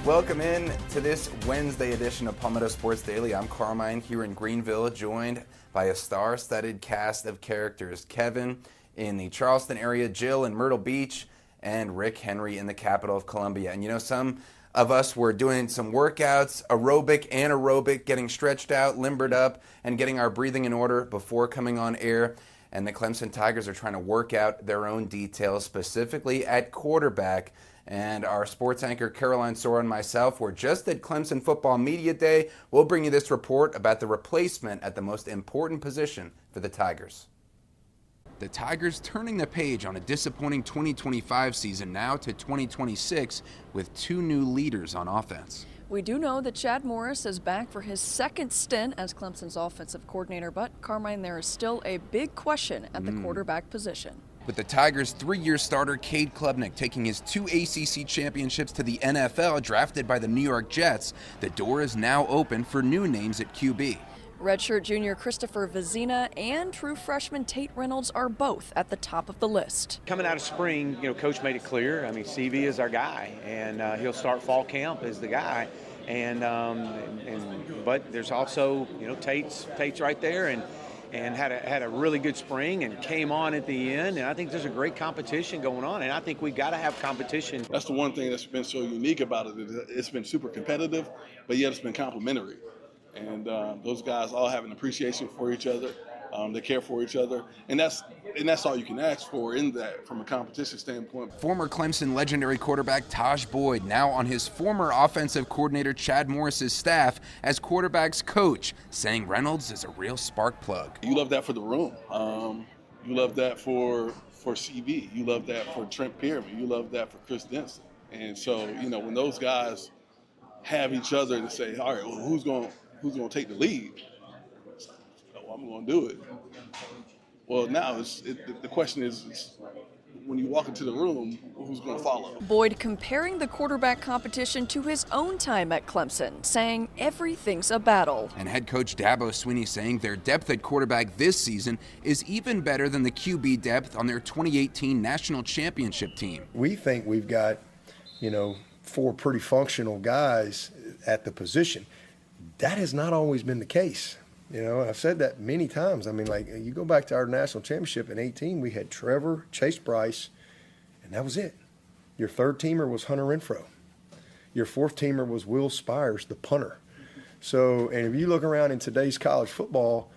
Welcome in to this Wednesday edition of Palmetto Sports Daily. I'm Carmine here in Greenville, joined by a star-studded cast of characters. Kevin in the Charleston area, Jill in Myrtle Beach, and Rick Henry in the capital of Columbia. And you know, some of us were doing some workouts, aerobic, anaerobic, getting stretched out, limbered up, and getting our breathing in order before coming on air. And the Clemson Tigers are trying to work out their own details, specifically at quarterback. And our sports anchor, Caroline Sora, and myself were just at Clemson Football Media Day. We'll bring you this report about the replacement at the most important position for the Tigers. The Tigers turning the page on a disappointing 2025 season now to 2026 with two new leaders on offense. We do know that Chad Morris is back for his second stint as Clemson's offensive coordinator, but Carmine, there is still a big question at the quarterback position. With the Tigers' three-year starter, Cade Klubnik, taking his 2 ACC championships to the NFL, drafted by the New York Jets, the door is now open for new names at QB. Redshirt junior Christopher Vizina and true freshman Tate Reynolds are both at the top of the list. Coming out of spring, Coach made it clear. I mean, CV is our guy, and he'll start fall camp as the guy. But there's also, Tate's right there, and had a really good spring and came on at the end. And I think there's a great competition going on, and I think we've got to have competition. That's the one thing that's been so unique about it. It's been super competitive, but yet it's been complimentary. And those guys all have an appreciation for each other. They care for each other, and that's all you can ask for in that from a competition standpoint. Former Clemson legendary quarterback Taj Boyd now on his former offensive coordinator Chad Morris's staff as quarterback's coach, saying Reynolds is a real spark plug. You love that for the room. You love that for CV. You love that for Trent Pierman. You love that for Chris Denson. And so, when those guys have each other to say, all right, well, who's going to take the lead? I'm going to do it. Well, now the question is when you walk into the room, who's going to follow? Boyd comparing the quarterback competition to his own time at Clemson, saying everything's a battle. And head coach Dabo Swinney saying their depth at quarterback this season is even better than the QB depth on their 2018 national championship team. We think we've got, 4 pretty functional guys at the position. That has not always been the case. I've said that many times. I mean, you go back to our national championship in 18, we had Trevor, Chase Bryce, and that was it. Your third teamer was Hunter Renfro. Your fourth teamer was Will Spires, the punter. So, and if you look around in today's college football,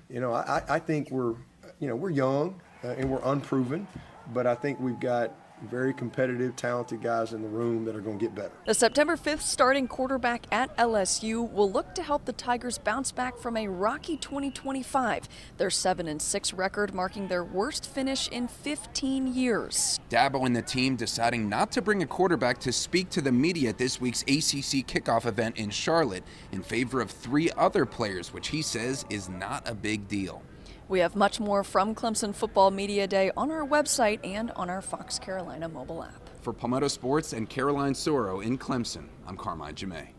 I think we're young and we're unproven, but I think we've got very competitive, talented guys in the room that are going to get better. The September 5th starting quarterback at LSU will look to help the Tigers bounce back from a rocky 2025. Their 7-6 record marking their worst finish in 15 years. Dabo and the team deciding not to bring a quarterback to speak to the media at this week's ACC kickoff event in Charlotte in favor of 3 other players, which he says is not a big deal. We have much more from Clemson Football Media Day on our website and on our Fox Carolina mobile app. For Palmetto Sports and Caroline Soro in Clemson, I'm Carmine Jamay.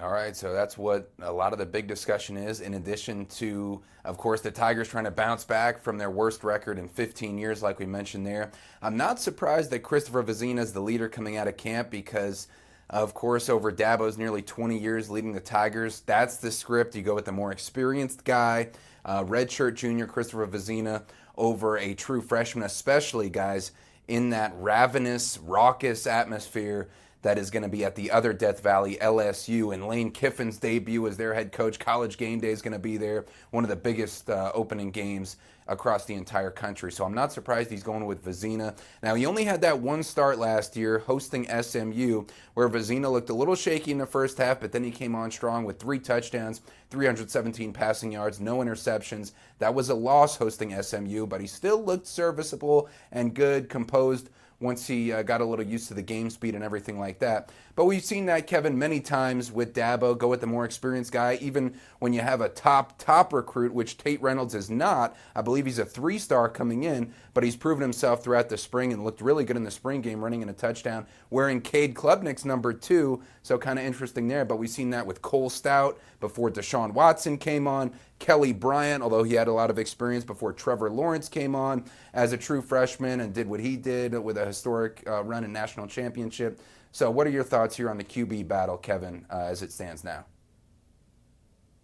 All right, so that's what a lot of the big discussion is, in addition to, of course, the Tigers trying to bounce back from their worst record in 15 years, like we mentioned there. I'm not surprised that Christopher Vizina is the leader coming out of camp because, of course, over Dabo's nearly 20 years leading the Tigers, that's the script. You go with the more experienced guy, redshirt junior Christopher Vizina, over a true freshman, especially guys in that ravenous, raucous atmosphere that is going to be at the other Death Valley, LSU, and Lane Kiffin's debut as their head coach. College game day is going to be there, one of the biggest opening games across the entire country. So I'm not surprised he's going with Vizina. Now, he only had that one start last year hosting SMU, where Vizina looked a little shaky in the first half, but then he came on strong with 3 touchdowns, 317 passing yards, no interceptions. That was a loss hosting SMU, but he still looked serviceable and good, composed, once he got a little used to the game speed and everything like that. But we've seen that, Kevin, many times with Dabo, go with the more experienced guy, even when you have a top recruit, which Tate Reynolds is not. I believe he's a 3-star coming in, but he's proven himself throughout the spring and looked really good in the spring game, running in a touchdown, wearing Cade Klubnik's number 2, so kind of interesting there. But we've seen that with Cole Stout before Deshaun Watson came on, Kelly Bryant, although he had a lot of experience before Trevor Lawrence came on as a true freshman and did what he did with a historic run in national championship. So what are your thoughts here on the QB battle, Kevin, as it stands now?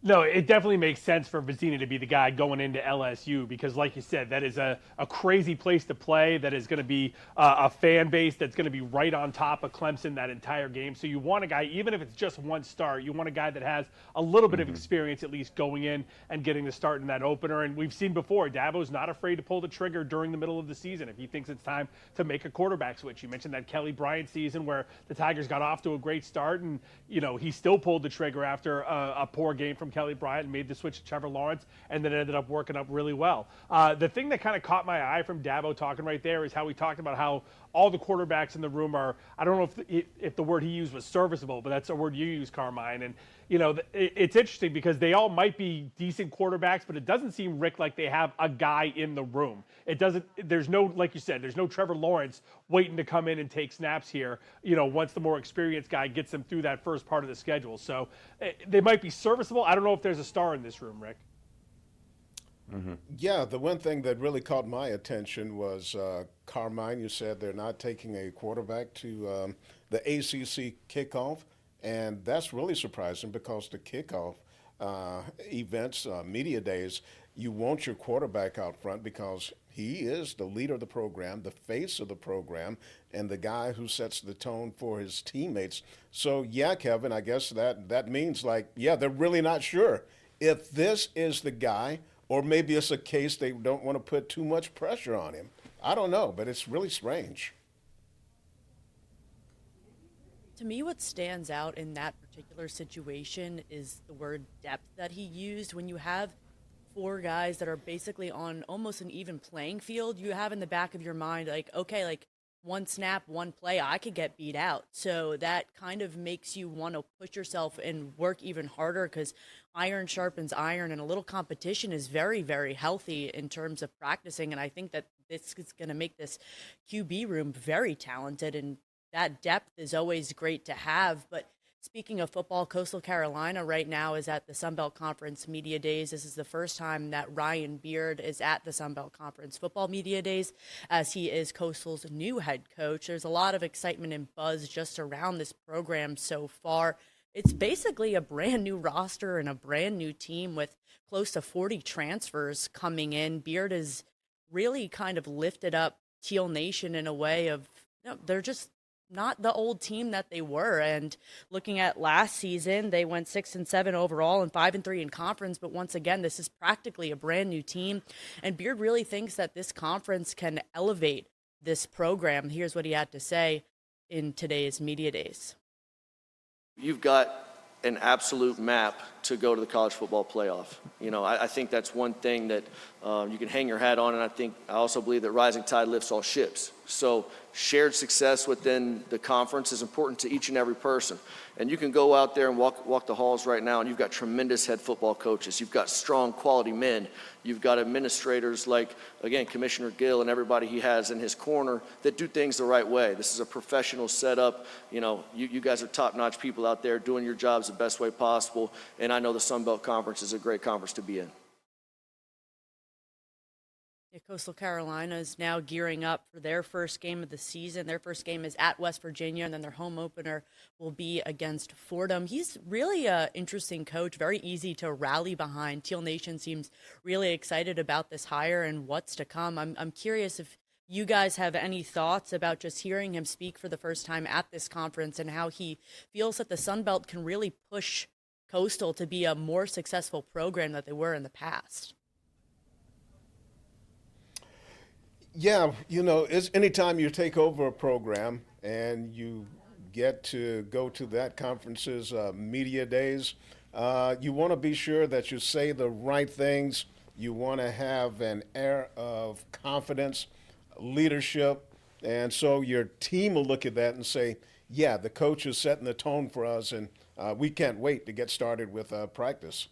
No, it definitely makes sense for Vizzina to be the guy going into LSU because, like you said, that is a crazy place to play. That is going to be a fan base that's going to be right on top of Clemson that entire game. So you want a guy, even if it's just one start, you want a guy that has a little bit of experience at least going in and getting the start in that opener. And we've seen before, Dabo's not afraid to pull the trigger during the middle of the season if he thinks it's time to make a quarterback switch. You mentioned that Kelly Bryant season where the Tigers got off to a great start and, he still pulled the trigger after a poor game from Kelly Bryant and made the switch to Trevor Lawrence, and then ended up working up really well. The thing that kind of caught my eye from Dabo talking right there is how he talked about how all the quarterbacks in the room are, I don't know if the word he used was serviceable, but that's a word you use, Carmine. And, it's interesting because they all might be decent quarterbacks, but it doesn't seem, Rick, like they have a guy in the room. There's no, like you said, there's no Trevor Lawrence waiting to come in and take snaps here, once the more experienced guy gets them through that first part of the schedule. So they might be serviceable. I don't know if there's a star in this room, Rick. Mm-hmm. Yeah, the one thing that really caught my attention was Carmine. You said they're not taking a quarterback to the ACC kickoff, and that's really surprising because the kickoff events, media days, you want your quarterback out front because he is the leader of the program, the face of the program, and the guy who sets the tone for his teammates. So, yeah, Kevin, I guess that means they're really not sure if this is the guy, or maybe it's a case they don't want to put too much pressure on him. I don't know, but it's really strange. To me, what stands out in that particular situation is the word depth that he used. When you have four guys that are basically on almost an even playing field, you have in the back of your mind, one snap, one play, I could get beat out. So that kind of makes you want to push yourself and work even harder because iron sharpens iron, and a little competition is very, very healthy in terms of practicing. And I think that this is going to make this QB room very talented, and that depth is always great to have. But speaking of football, Coastal Carolina right now is at the Sun Belt Conference Media Days. This is the first time that Ryan Beard is at the Sun Belt Conference Football Media Days, as he is Coastal's new head coach. There's a lot of excitement and buzz just around this program so far. It's basically a brand new roster and a brand new team with close to 40 transfers coming in. Beard has really kind of lifted up Teal Nation in a way of, they're just not the old team that they were. And looking at last season, they went 6-7 overall and 5-3 in conference. But once again, this is practically a brand new team. And Beard really thinks that this conference can elevate this program. Here's what he had to say in today's media days. You've got an absolute map to go to the college football playoff. I think that's one thing that you can hang your hat on, and I also believe that rising tide lifts all ships. So shared success within the conference is important to each and every person. And you can go out there and walk the halls right now, and you've got tremendous head football coaches. You've got strong, quality men. You've got administrators like, again, Commissioner Gill and everybody he has in his corner that do things the right way. This is a professional setup. You guys are top-notch people out there doing your jobs the best way possible, and I know the Sun Belt Conference is a great conference to be in. Coastal Carolina is now gearing up for their first game of the season. Their first game is at West Virginia, and then their home opener will be against Fordham. He's really an interesting coach, very easy to rally behind. Teal Nation seems really excited about this hire and what's to come. I'm curious if you guys have any thoughts about just hearing him speak for the first time at this conference and how he feels that the Sun Belt can really push Coastal to be a more successful program than they were in the past. Yeah, it's anytime you take over a program and you get to go to that conference's media days, you want to be sure that you say the right things. You want to have an air of confidence, leadership, and so your team will look at that and say, yeah, the coach is setting the tone for us, and we can't wait to get started with practice.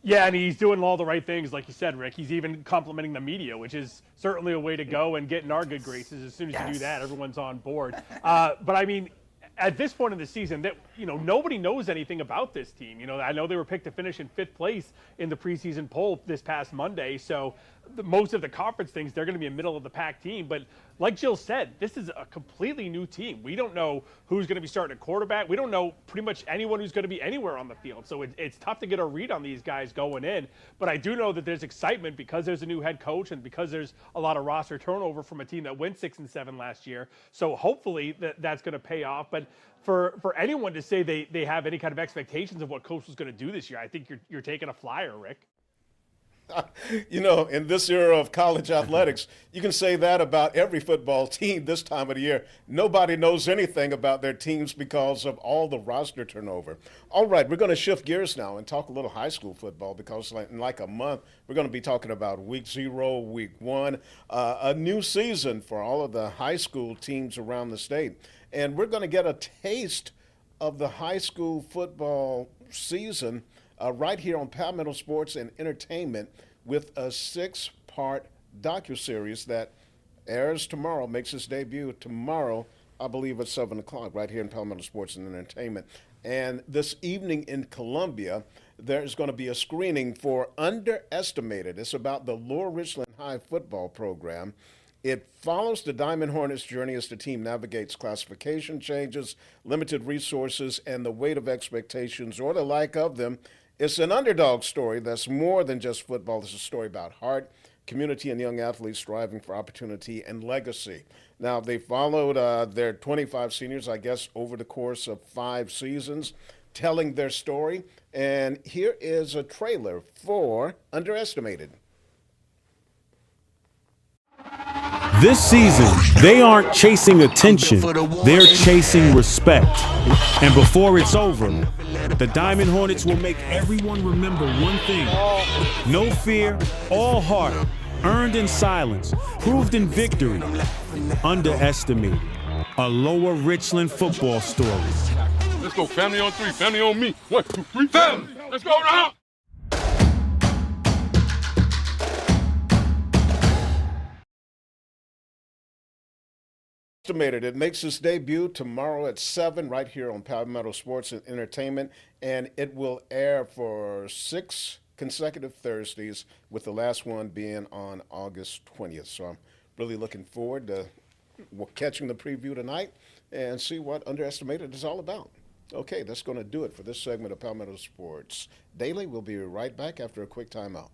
Yeah, and he's doing all the right things, like you said, Rick. He's even complimenting the media, which is certainly a way to go and get in our good graces. As soon as you do that, everyone's on board. But I mean, at this point in the season, that nobody knows anything about this team. I know they were picked to finish in 5th place in the preseason poll this past Monday. So most of the conference things, they're going to be a middle of the pack team. But like Jill said, this is a completely new team. We don't know who's going to be starting at quarterback. We don't know pretty much anyone who's going to be anywhere on the field. So it's tough to get a read on these guys going in. But I do know that there's excitement because there's a new head coach and because there's a lot of roster turnover from a team that went 6-7 last year. So hopefully that's going to pay off. But for anyone to say they have any kind of expectations of what Coach was going to do this year, I think you're taking a flyer, Rick. In this era of college athletics, you can say that about every football team this time of the year. Nobody knows anything about their teams because of all the roster turnover. All right, we're going to shift gears now and talk a little high school football because in like a month, we're going to be talking about week 0, week 1, a new season for all of the high school teams around the state. And we're going to get a taste of the high school football season right here on Palmetto Sports and Entertainment with a 6-part docuseries that airs tomorrow, makes its debut tomorrow, I believe at 7 o'clock, right here in Palmetto Sports and Entertainment. And this evening in Columbia, there's going to be a screening for Underestimated. It's about the Lower Richland High football program. It follows the Diamond Hornets' journey as the team navigates classification changes, limited resources, and the weight of expectations or the lack of them. It's an underdog story that's more than just football. It's a story about heart, community, and young athletes striving for opportunity and legacy. Now, they followed their 25 seniors, I guess, over the course of 5 seasons, telling their story. And here is a trailer for Underestimated. This season, they aren't chasing attention, they're chasing respect. And before it's over, the Diamond Hornets will make everyone remember one thing. No fear, all heart, earned in silence, proved in victory. Underestimated. A Lower Richland football story. Let's go, family on 3, family on me. 1, 2, 3, family! Let's go now! It makes its debut tomorrow at 7 right here on Palmetto Sports and Entertainment, and it will air for 6 consecutive Thursdays, with the last one being on August 20th. So I'm really looking forward to catching the preview tonight and see what Underestimated is all about. Okay, that's going to do it for this segment of Palmetto Sports Daily. We'll be right back after a quick timeout.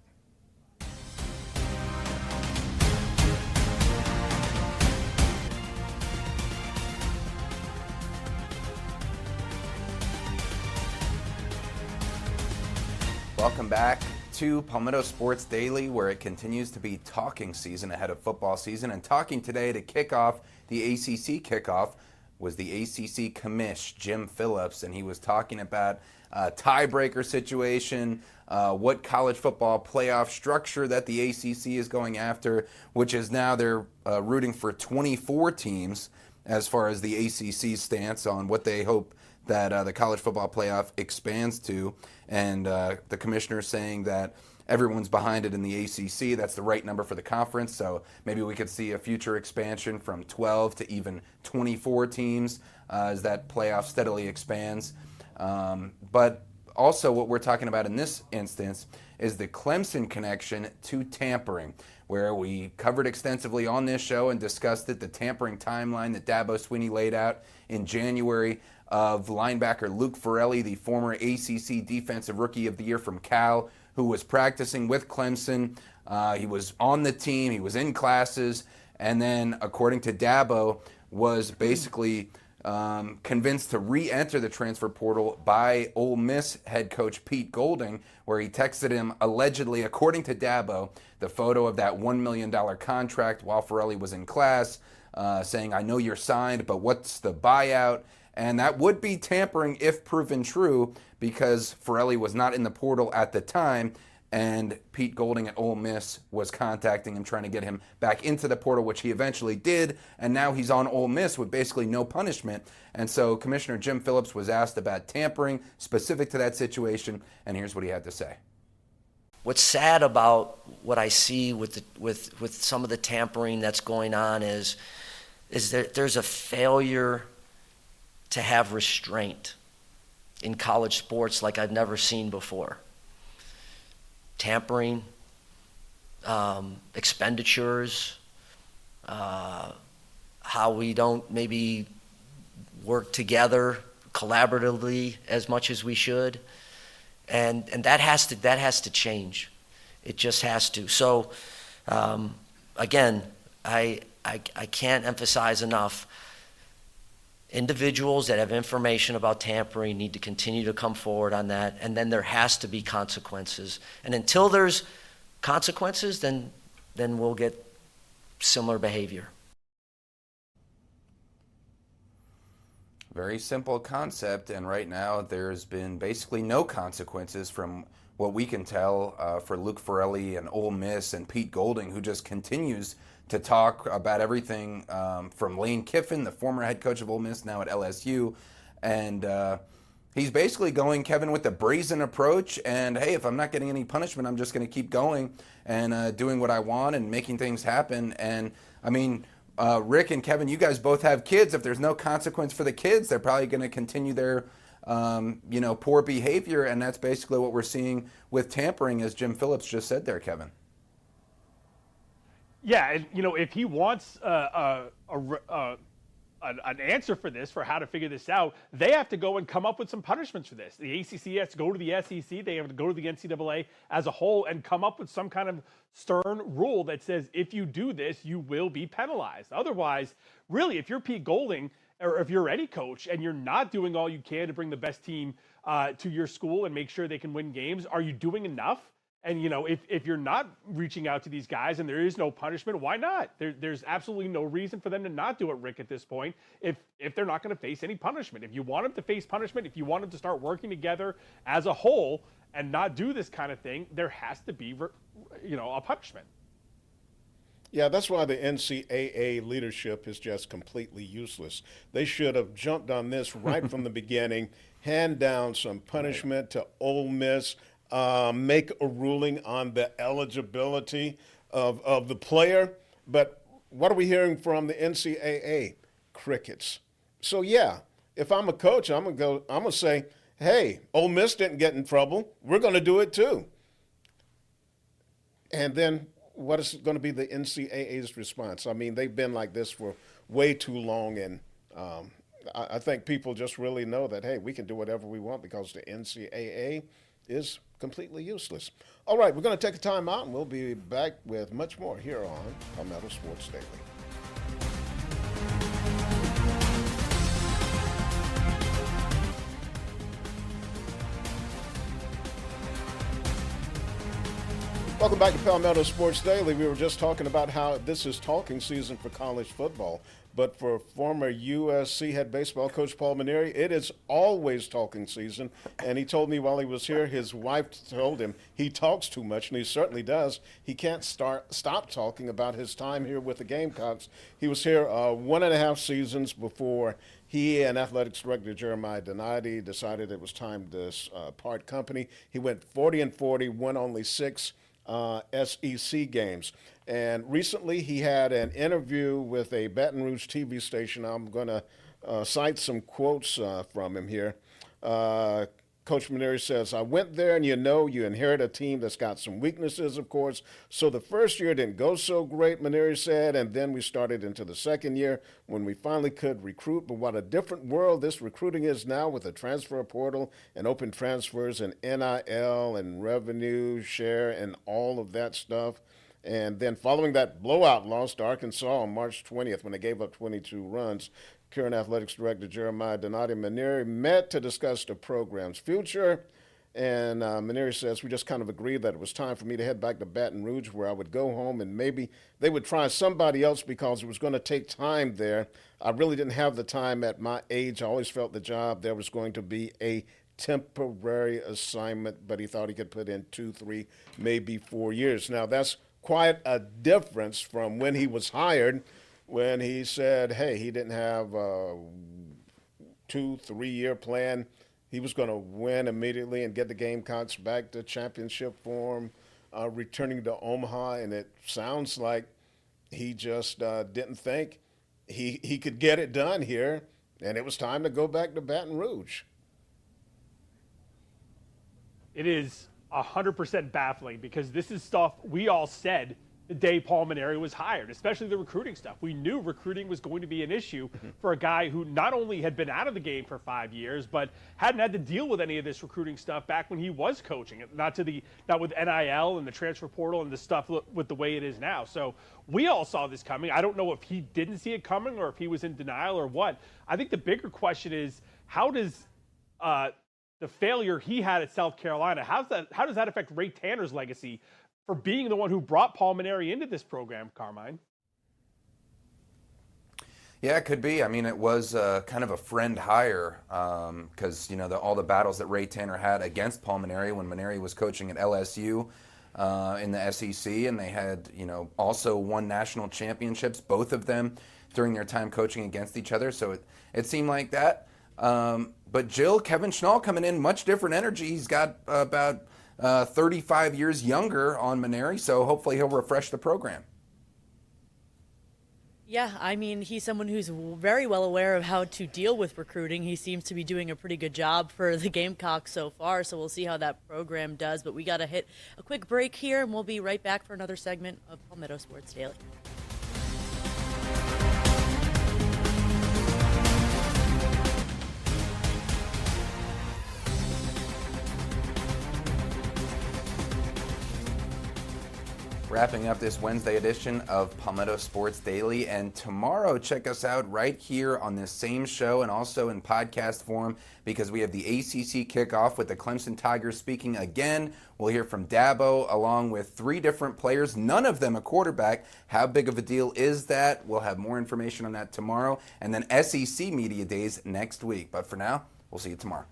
Welcome back to Palmetto Sports Daily, where it continues to be talking season ahead of football season. And talking today to kick off the ACC kickoff was the ACC commish, Jim Phillips, and he was talking about a tiebreaker situation, what college football playoff structure that the ACC is going after, which is now they're rooting for 24 teams as far as the ACC's stance on what they hope that the college football playoff expands to. And the commissioner saying that everyone's behind it in the ACC. That's the right number for the conference. So maybe we could see a future expansion from 12 to even 24 teams as that playoff steadily expands. But also what we're talking about in this instance is the Clemson connection to tampering, where we covered extensively on this show and discussed it, the tampering timeline that Dabo Swinney laid out in January of linebacker Luke Forelli, the former ACC Defensive Rookie of the Year from Cal, who was practicing with Clemson. He was on the team, he was in classes, and then, according to Dabo, was basically convinced to re-enter the transfer portal by Ole Miss head coach Pete Golding, where he texted him, allegedly, according to Dabo, the photo of that $1 million contract while Forelli was in class, saying, "I know you're signed, but what's the buyout?" And that would be tampering if proven true, because Forelli was not in the portal at the time, and Pete Golding at Ole Miss was contacting him, trying to get him back into the portal, which he eventually did, and now he's on Ole Miss with basically no punishment. And so Commissioner Jim Phillips was asked about tampering specific to that situation, and here's what he had to say. What's sad about what I see with some of the tampering that's going on is that there's a failure to have restraint. in college sports like I've never seen before. Tampering, expenditures, how we don't maybe work together collaboratively as much as we should, and that has to change. It just has to. So again, I can't emphasize enough. Individuals that have information about tampering need to continue to come forward on that, and then there has to be consequences. And until there's consequences, then we'll get similar behavior. Very simple concept, and right now there's been basically no consequences from what we can tell for Luke Farrelly and Ole Miss and Pete Golding, who just continues to talk about everything from Lane Kiffin, the former head coach of Ole Miss, now at LSU. And he's basically going, Kevin, with the brazen approach. And, hey, if I'm not getting any punishment, I'm just going to keep going and doing what I want and making things happen. And, I mean, Rick and Kevin, you guys both have kids. If there's no consequence for the kids, they're probably going to continue their poor behavior. And that's basically what we're seeing with tampering, as Jim Phillips just said there, Kevin. Yeah, and if he wants an answer for this, for how to figure this out, they have to go and come up with some punishments for this. The ACC has to go to the SEC. They have to go to the NCAA as a whole and come up with some kind of stern rule that says if you do this, you will be penalized. Otherwise, really, if you're Pete Golding or if you're any coach and you're not doing all you can to bring the best team to your school and make sure they can win games, are you doing enough? And, if you're not reaching out to these guys and there is no punishment, why not? There's absolutely no reason for them to not do it, Rick, at this point, if they're not going to face any punishment. If you want them to face punishment, if you want them to start working together as a whole and not do this kind of thing, there has to be, a punishment. Yeah, that's why the NCAA leadership is just completely useless. They should have jumped on this right from the beginning, hand down some punishment to Ole Miss, make a ruling on the eligibility of the player. But what are we hearing from the NCAA? Crickets. So yeah, if I'm a coach, I'm gonna say, hey, Ole Miss didn't get in trouble. We're gonna do it too. And then what is going to be the NCAA's response? I mean, they've been like this for way too long, and I think people just really know that, hey, we can do whatever we want because the NCAA is completely useless. All right, we're going to take a time out, and we'll be back with much more here on Palmetto Sports Daily. Welcome back to Palmetto Sports Daily. We were just talking about how this is talking season for college football. But for former USC head baseball coach Paul Mainieri, it is always talking season. And he told me while he was here, his wife told him he talks too much, and he certainly does. He can't stop talking about his time here with the Gamecocks. He was here 1.5 seasons before he and athletics director Jeremiah Donati decided it was time to part company. He went 40-40, won only 6 SEC games. And recently he had an interview with a Baton Rouge TV station. I'm going to cite some quotes from him here. Coach Mainieri says, I went there, and you inherit a team that's got some weaknesses, of course. So the first year didn't go so great, Mainieri said, and then we started into the second year when we finally could recruit. But what a different world this recruiting is now with the transfer portal and open transfers and NIL and revenue share and all of that stuff. And then following that blowout loss to Arkansas on March 20th when they gave up 22 runs, current athletics director Jeremiah Donati and Mainieri met to discuss the program's future. And Mainieri says, we just kind of agreed that it was time for me to head back to Baton Rouge, where I would go home and maybe they would try somebody else because it was going to take time there. I really didn't have the time at my age. I always felt the job there was going to be a temporary assignment, but he thought he could put in 2, 3, maybe 4 years. Now, that's quite a difference from when he was hired, when he said, hey, he didn't have a 2-3 year plan. He was going to win immediately and get the Gamecocks back to championship form, returning to Omaha. And it sounds like he just didn't think he could get it done here, and it was time to go back to Baton Rouge. It is 100% baffling because this is stuff we all said the day Paul Mainieri was hired, especially the recruiting stuff. We knew recruiting was going to be an issue for a guy who not only had been out of the game for 5 years, but hadn't had to deal with any of this recruiting stuff back when he was coaching. Not with NIL and the transfer portal and the stuff with the way it is now. So we all saw this coming. I don't know if he didn't see it coming or if he was in denial or what. I think the bigger question is, how does the failure he had at South Carolina, how does that affect Ray Tanner's legacy for being the one who brought Paul Mainieri into this program, Carmine? Yeah, it could be. I mean, it was kind of a friend hire because, all the battles that Ray Tanner had against Paul Mainieri when Mainieri was coaching at LSU in the SEC, and they had, also won national championships, both of them during their time coaching against each other. So it seemed like that. But Kevin Schnall coming in, much different energy. He's got about 35 years younger on Mainieri, so hopefully he'll refresh the program. Yeah, I mean, he's someone who's very well aware of how to deal with recruiting. He seems to be doing a pretty good job for the Gamecocks so far, so we'll see how that program does. But we got to hit a quick break here, and we'll be right back for another segment of Palmetto Sports Daily. Wrapping up this Wednesday edition of Palmetto Sports Daily, and tomorrow check us out right here on this same show and also in podcast form because we have the ACC kickoff with the Clemson Tigers speaking again. We'll hear from Dabo along with 3 different players, none of them a quarterback. How big of a deal is that? We'll have more information on that tomorrow, and then SEC Media Days next week. But for now, we'll see you tomorrow.